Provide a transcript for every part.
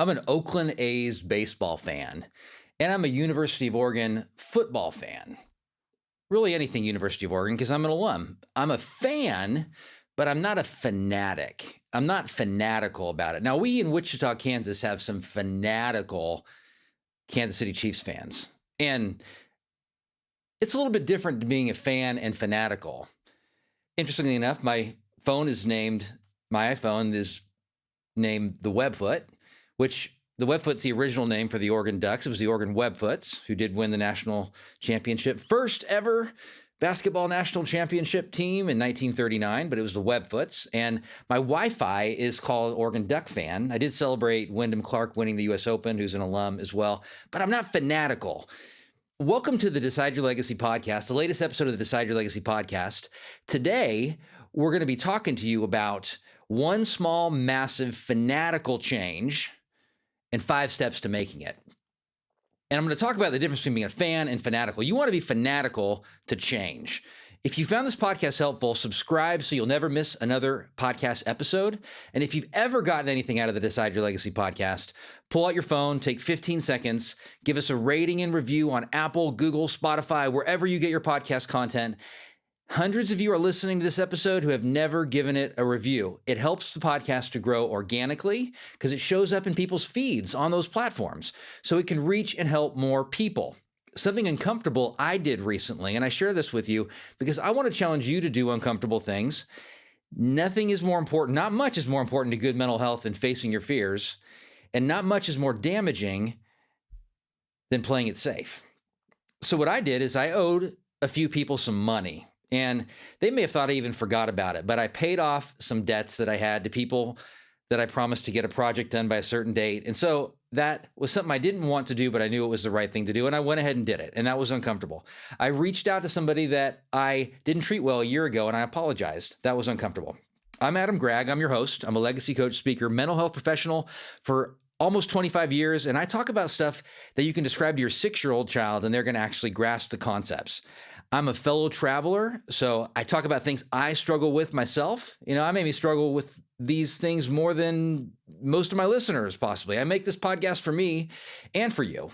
I'm an Oakland A's baseball fan, and I'm a University of Oregon football fan. Really anything University of Oregon because I'm an alum. I'm a fan, but I'm not a fanatic. I'm not fanatical about it. Now, we in Wichita, Kansas have some fanatical Kansas City Chiefs fans. And it's a little bit different to being a fan and fanatical. Interestingly enough, my iPhone is named the Webfoot, which the Webfoot's the original name for the Oregon Ducks. It was the Oregon Webfoots who did win the national championship. First ever basketball national championship team in 1939, but it was the Webfoots. And my Wi-Fi is called Oregon Duck Fan. I did celebrate Wyndham Clark winning the U.S. Open, who's an alum as well, but I'm not fanatical. Welcome to the Decide Your Legacy podcast, the latest episode of the Decide Your Legacy podcast. Today, we're going to be talking to you about one small, massive, fanatical change and 5 steps to making it. And I'm going to talk about the difference between being a fan and fanatical. You want to be fanatical to change. If you found this podcast helpful, subscribe so you'll never miss another podcast episode. And if you've ever gotten anything out of the Decide Your Legacy podcast, pull out your phone, take 15 seconds, give us a rating and review on Apple, Google, Spotify, wherever you get your podcast content. Hundreds of you are listening to this episode who have never given it a review. It helps the podcast to grow organically because it shows up in people's feeds on those platforms so it can reach and help more people. Something uncomfortable I did recently, and I share this with you because I want to challenge you to do uncomfortable things. Nothing is more important, not much is more important to good mental health than facing your fears, and not much is more damaging than playing it safe. So what I did is I owed a few people some money. And they may have thought I even forgot about it, but I paid off some debts that I had to people that I promised to get a project done by a certain date. And so that was something I didn't want to do, but I knew it was the right thing to do. And I went ahead and did it. And that was uncomfortable. I reached out to somebody that I didn't treat well a year ago, and I apologized. That was uncomfortable. I'm Adam Gragg. I'm your host. I'm a legacy coach, speaker, mental health professional for almost 25 years. And I talk about stuff that you can describe to your 6-year-old child, and they're going to actually grasp the concepts. I'm a fellow traveler, so I talk about things I struggle with myself. I maybe struggle with these things more than most of my listeners, possibly. I make this podcast for me and for you.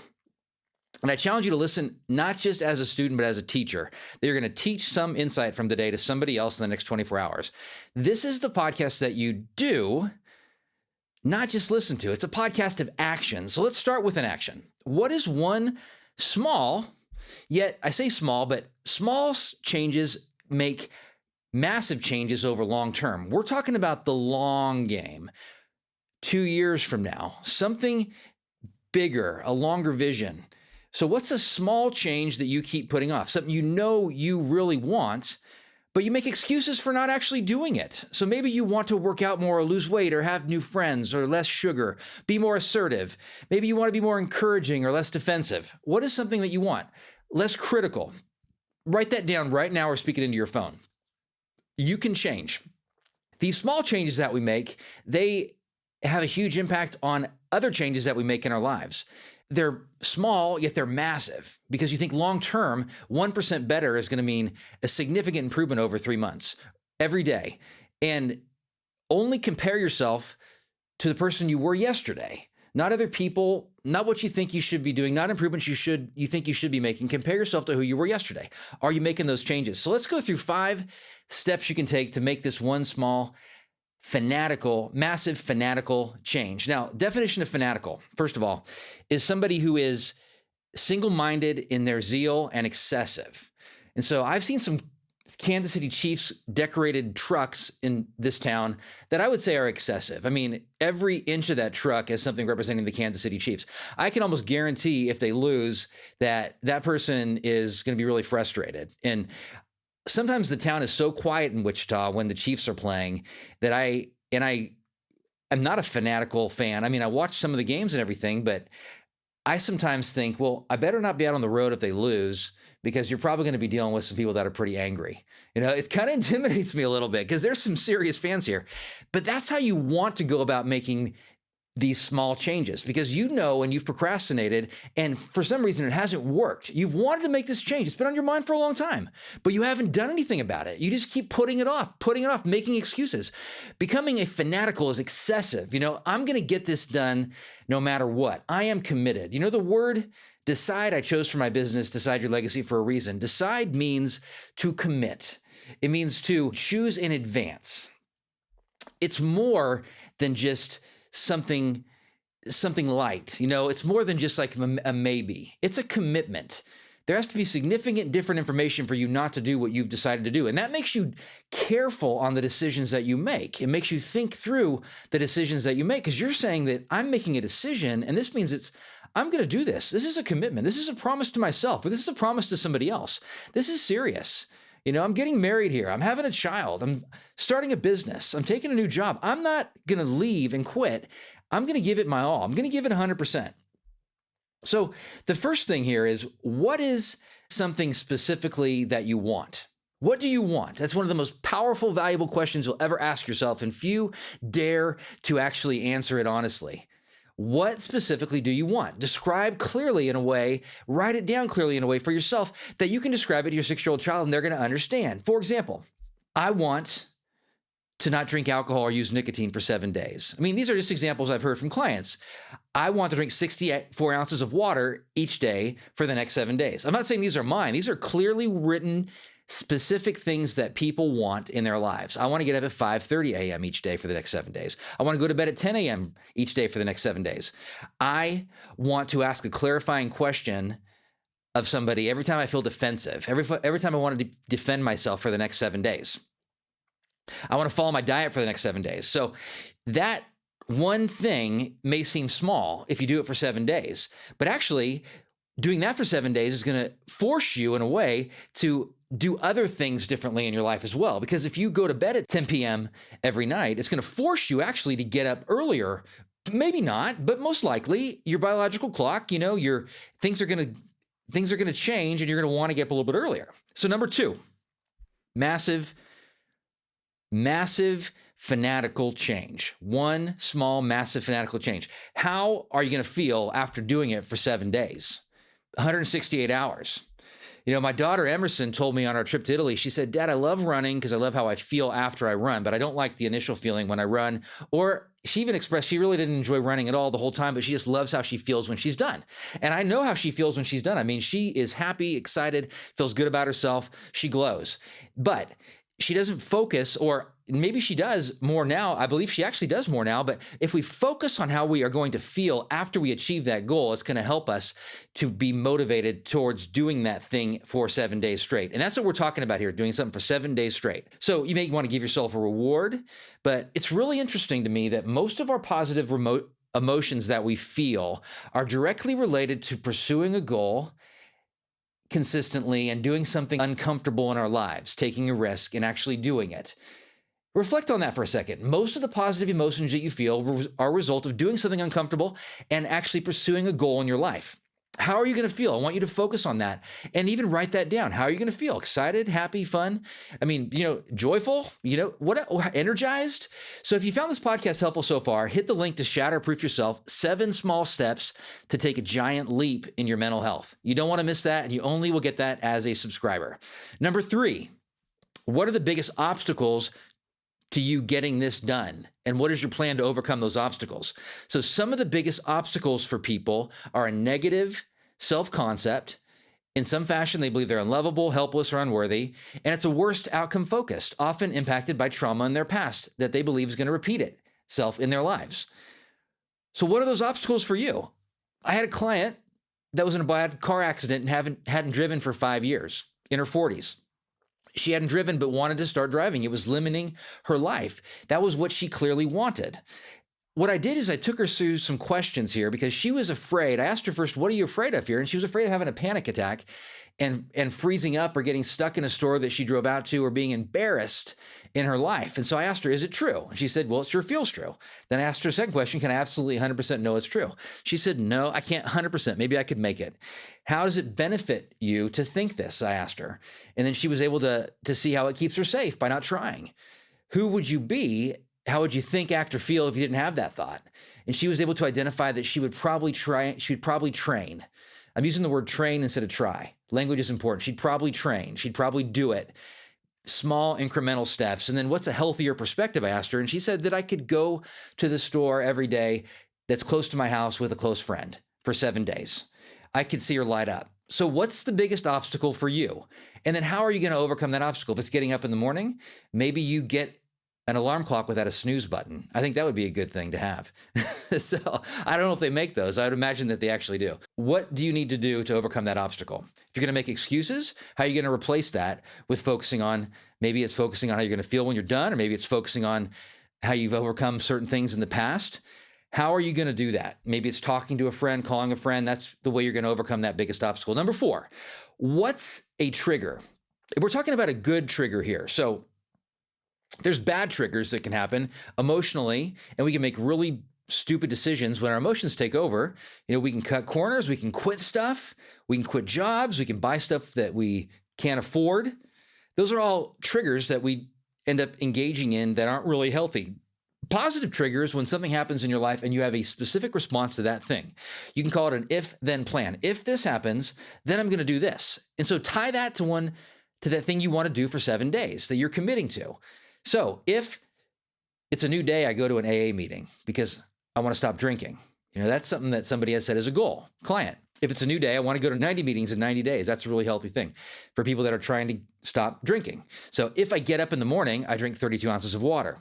And I challenge you to listen, not just as a student, but as a teacher. That you're going to teach some insight from today to somebody else in the next 24 hours. This is the podcast that you do, not just listen to. It's a podcast of action. So let's start with an action. What is one small, yet I say small, but small changes make massive changes over long term. We're talking about the long game. 2 years from now, something bigger, a longer vision. So what's a small change that you keep putting off? Something you know you really want, but you make excuses for not actually doing it. So maybe you want to work out more or lose weight or have new friends or less sugar, be more assertive. Maybe you want to be more encouraging or less defensive. What is something that you want? Less critical. Write that down right now or speak it into your phone. You can change. These small changes that we make, they have a huge impact on other changes that we make in our lives. They're small, yet they're massive because you think long-term, 1% better is going to mean a significant improvement over 3 months, every day. And only compare yourself to the person you were yesterday, not other people, not what you think you should be doing, not improvements you think you should be making. Compare yourself to who you were yesterday. Are you making those changes? So let's go through 5 steps you can take to make this one small massive fanatical change. Now, definition of fanatical, first of all, is somebody who is single-minded in their zeal and excessive. And so I've seen some Kansas City Chiefs decorated trucks in this town that I would say are excessive. I mean, every inch of that truck has something representing the Kansas City Chiefs. I can almost guarantee if they lose that person is going to be really frustrated. And sometimes the town is so quiet in Wichita when the Chiefs are playing that I'm not a fanatical fan. I mean, I watch some of the games and everything, but I sometimes think, well, I better not be out on the road if they lose because you're probably going to be dealing with some people that are pretty angry. It kind of intimidates me a little bit because there's some serious fans here. But that's how you want to go about making these small changes because you know and you've procrastinated and for some reason it hasn't worked. You've wanted to make this change. It's been on your mind for a long time, but you haven't done anything about it. You just keep putting it off, making excuses. Becoming a fanatical is excessive. I'm going to get this done no matter what. I am committed. The word decide I chose for my business, Decide Your Legacy, for a reason. Decide means to commit. It means to choose in advance. It's more than just something light. It's more than just like a maybe. It's a commitment. There has to be significant different information for you not to do what you've decided to do. And that makes you careful on the decisions that you make. It makes you think through the decisions that you make because you're saying that I'm making a decision and this means I'm going to do this. This is a commitment. This is a promise to myself, or this is a promise to somebody else. This is serious. I'm getting married here. I'm having a child. I'm starting a business. I'm taking a new job. I'm not going to leave and quit. I'm going to give it my all. I'm going to give it 100%. So the first thing here is, what is something specifically that you want? What do you want? That's one of the most powerful, valuable questions you'll ever ask yourself, and few dare to actually answer it honestly. What specifically do you want? Describe clearly in a way, write it down clearly in a way for yourself that you can describe it to your 6-year-old child and they're going to understand. For example, I want to not drink alcohol or use nicotine for 7 days. These are just examples I've heard from clients. I want to drink 64 ounces of water each day for the next 7 days. I'm not saying these are mine. These are clearly written specific things that people want in their lives. I want to get up at 5:30 a.m. each day for the next 7 days. I want to go to bed at 10 a.m. each day for the next 7 days. I want to ask a clarifying question of somebody every time I feel defensive, every time I want to defend myself for the next 7 days. I want to follow my diet for the next 7 days. So that one thing may seem small if you do it for 7 days, but actually doing that for 7 days is going to force you in a way to do other things differently in your life as well. Because if you go to bed at 10 p.m. every night, it's going to force you actually to get up earlier. Maybe not, but most likely your biological clock, your things are going to change and you're going to want to get up a little bit earlier. So number 2, massive fanatical change. One small, massive fanatical change. How are you going to feel after doing it for 7 days? 168 hours. My daughter Emerson told me on our trip to Italy, she said, "Dad, I love running because I love how I feel after I run, but I don't like the initial feeling when I run." Or she even expressed she really didn't enjoy running at all the whole time, but she just loves how she feels when she's done. And I know how she feels when she's done. She is happy, excited, feels good about herself. She glows. But she doesn't focus, or maybe she does more now. I believe she actually does more now. But if we focus on how we are going to feel after we achieve that goal, it's going to help us to be motivated towards doing that thing for 7 days straight. And that's what we're talking about here, doing something for 7 days straight. So you may want to give yourself a reward, but it's really interesting to me that most of our positive emotions that we feel are directly related to pursuing a goal consistently and doing something uncomfortable in our lives, taking a risk and actually doing it. Reflect on that for a second. Most of the positive emotions that you feel are a result of doing something uncomfortable and actually pursuing a goal in your life. How are you going to feel? I want you to focus on that and even write that down. How are you going to feel? Excited, happy, fun? Joyful? Energized? So if you found this podcast helpful so far, hit the link to Shatterproof Yourself, 7 small steps to take a giant leap in your mental health. You don't want to miss that, and you only will get that as a subscriber. Number 3, what are the biggest obstacles to you getting this done? And what is your plan to overcome those obstacles? So some of the biggest obstacles for people are a negative self-concept. In some fashion, they believe they're unlovable, helpless, or unworthy. And it's a worst outcome focused, often impacted by trauma in their past that they believe is going to repeat itself in their lives. So what are those obstacles for you? I had a client that was in a bad car accident and hadn't driven for 5 years, in her 40s. She hadn't driven but wanted to start driving. It was limiting her life. That was what she clearly wanted. What I did is I took her through some questions here because she was afraid. I asked her first, "What are you afraid of here?" And she was afraid of having a panic attack and freezing up or getting stuck in a store that she drove out to or being embarrassed in her life. And so I asked her, "Is it true?" And she said, "Well, it sure feels true." Then I asked her a second question, "Can I absolutely 100% know it's true?" She said, "No, I can't 100%. Maybe I could make it." "How does it benefit you to think this?" I asked her. And then she was able to see how it keeps her safe by not trying. "Who would you be How would you think, act, or feel if you didn't have that thought? And she was able to identify that she would probably train. I'm using the word train instead of try. Language is important. She'd probably train. She'd probably do it. Small incremental steps. And then what's a healthier perspective? I asked her, and she said that I could go to the store every day that's close to my house with a close friend for 7 days. I could see her light up. So what's the biggest obstacle for you? And then how are you going to overcome that obstacle? If it's getting up in the morning, maybe you get an alarm clock without a snooze button. I think that would be a good thing to have. So I don't know if they make those. I would imagine that they actually do. What do you need to do to overcome that obstacle? If you're going to make excuses, how are you going to replace that with focusing on, maybe it's focusing on how you're going to feel when you're done, or maybe it's focusing on how you've overcome certain things in the past. How are you going to do that? Maybe it's talking to a friend, calling a friend. That's the way you're going to overcome that biggest obstacle. Number 4, what's a trigger? We're talking about a good trigger here. So there's bad triggers that can happen emotionally, and we can make really stupid decisions when our emotions take over. We can cut corners, we can quit stuff, we can quit jobs, we can buy stuff that we can't afford. Those are all triggers that we end up engaging in that aren't really healthy. Positive triggers when something happens in your life and you have a specific response to that thing. You can call it an if-then plan. If this happens, then I'm going to do this. And so tie that to that thing you want to do for 7 days that you're committing to. So if it's a new day, I go to an AA meeting because I want to stop drinking. That's something that somebody has set as a goal, client. If it's a new day, I want to go to 90 meetings in 90 days. That's a really healthy thing for people that are trying to stop drinking. So if I get up in the morning, I drink 32 ounces of water.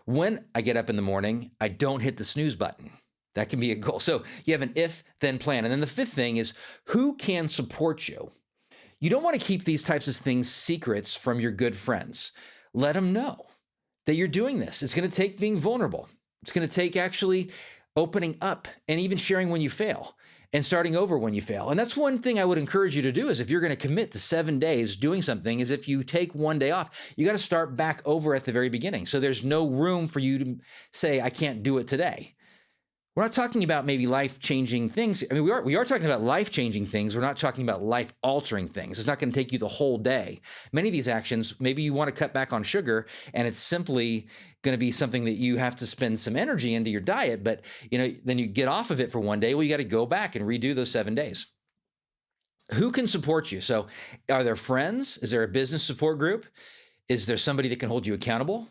When I get up in the morning, I don't hit the snooze button. That can be a goal. So you have an if-then plan. And then the 5th thing is, who can support you? You don't want to keep these types of things secrets from your good friends. Let them know that you're doing this. It's going to take being vulnerable. It's going to take actually opening up and even sharing when you fail and starting over when you fail. And that's one thing I would encourage you to do, is if you're going to commit to 7 days doing something, is if you take 1 day off, you got to start back over at the very beginning. So there's no room for you to say, I can't do it today. We're not talking about maybe life-changing things. I mean, we are talking about life-changing things. We're not talking about life-altering things. It's not going to take you the whole day. Many of these actions, maybe you want to cut back on sugar, and it's simply going to be something that you have to spend some energy into your diet, but then you get off of it for 1 day. Well, you got to go back and redo those 7 days. Who can support you? So are there friends? Is there a business support group? Is there somebody that can hold you accountable?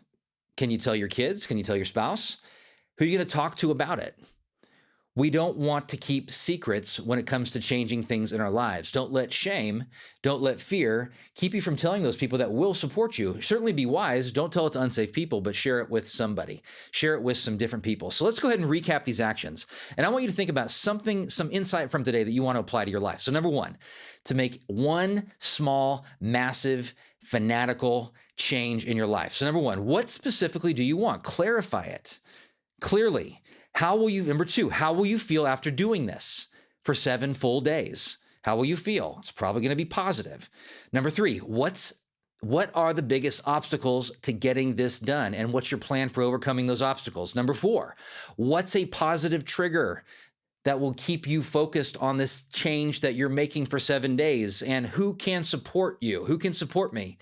Can you tell your kids? Can you tell your spouse? Who are you going to talk to about it? We don't want to keep secrets when it comes to changing things in our lives. Don't let shame, don't let fear keep you from telling those people that will support you. Certainly be wise. Don't tell it to unsafe people, but share it with somebody. Share it with some different people. So let's go ahead and recap these actions. And I want you to think about some insight from today that you want to apply to your life. So number 1, to make one small, massive, fanatical change in your life. So number 1, what specifically do you want? Clarify it clearly. Number 2, how will you feel after doing this for 7 full days? How will you feel? It's probably going to be positive. Number 3, what are the biggest obstacles to getting this done? And what's your plan for overcoming those obstacles? Number 4, what's a positive trigger that will keep you focused on this change that you're making for 7 days? And who can support you? Who can support me?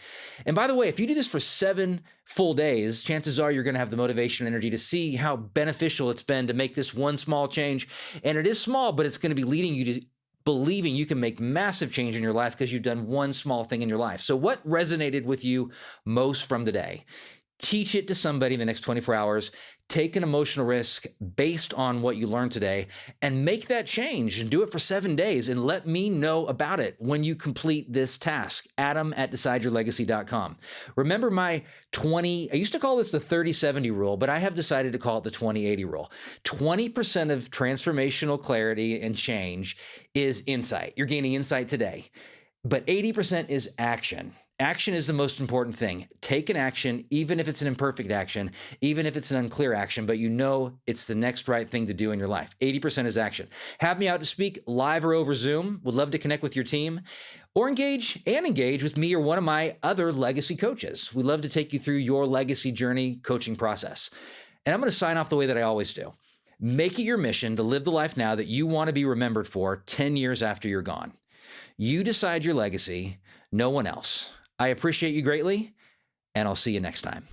And by the way, if you do this for 7 full days, chances are you're going to have the motivation and energy to see how beneficial it's been to make this one small change. And it is small, but it's going to be leading you to believing you can make massive change in your life because you've done one small thing in your life. So what resonated with you most from the day? Teach it to somebody in the next 24 hours. Take an emotional risk based on what you learned today and make that change and do it for 7 days and let me know about it when you complete this task. Adam@decideyourlegacy.com. Remember I used to call this the 30-70 rule, but I have decided to call it the 20-80 rule. 20% of transformational clarity and change is insight. You're gaining insight today, but 80% is action. Action is the most important thing. Take an action, even if it's an imperfect action, even if it's an unclear action, but you know it's the next right thing to do in your life. 80% is action. Have me out to speak live or over Zoom. Would love to connect with your team or engage with me or one of my other legacy coaches. We'd love to take you through your legacy journey coaching process. And I'm going to sign off the way that I always do. Make it your mission to live the life now that you want to be remembered for 10 years after you're gone. You decide your legacy, no one else. I appreciate you greatly, and I'll see you next time.